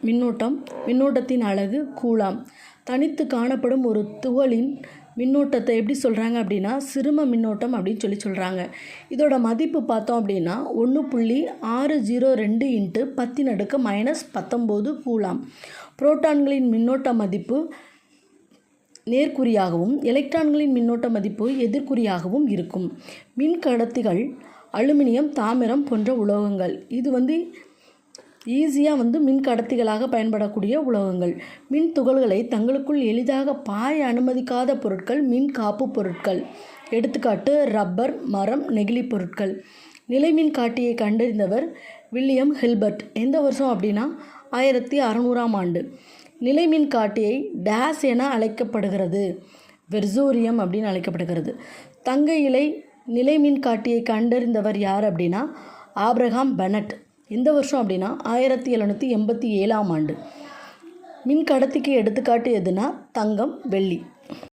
மின்னோட்டம். மின்னோட்டத்தின் அலகு கூலாம். தனித்து காணப்படும் ஒரு துகளின் மின்னோட்டத்தை எப்படி சொல்கிறாங்க அப்படின்னா சிறும மின்னோட்டம் அப்படின்னு சொல்கிறாங்க. இதோட மதிப்பு பார்த்தோம் அப்படின்னா 1.602 × 10⁻⁻19 கூலாம். புரோட்டான்களின் மின்னோட்ட மதிப்பு நேர்குறியாகவும் எலக்ட்ரான்களின் மின்னோட்ட மதிப்பு எதிர்குறியாகவும் இருக்கும். மின்கடத்திகள் அலுமினியம், தாமிரம் போன்ற உலோகங்கள். இது ஈஸியாக மின்கடத்திகளாக பயன்படக்கூடிய உலோகங்கள். மின் துகள்களை தங்களுக்குள் எளிதாக பாய அனுமதிக்காத பொருட்கள் மின் காப்பு பொருட்கள். எடுத்துக்காட்டு ரப்பர், மரம், நெகிழி பொருட்கள். நிலைமின் காட்டியை கண்டறிந்தவர் வில்லியம் ஹில்பர்ட். எந்த வருஷம் அப்படின்னா 1600ஆம் ஆண்டு. நிலைமின் காட்டியை டேஸ் என அழைக்கப்படுகிறது. வெர்சோரியம் அப்படின்னு அழைக்கப்படுகிறது. தங்க இலை நிலைமின் காட்டியை கண்டறிந்தவர் யார் அப்படின்னா ஆப்ரஹாம் பெனட். எந்த வருஷம் அப்படின்னா 1787ஆம் ஆண்டு. மின்கடத்திக்கு எடுத்துக்காட்டு எதுனா தங்கம், வெள்ளி.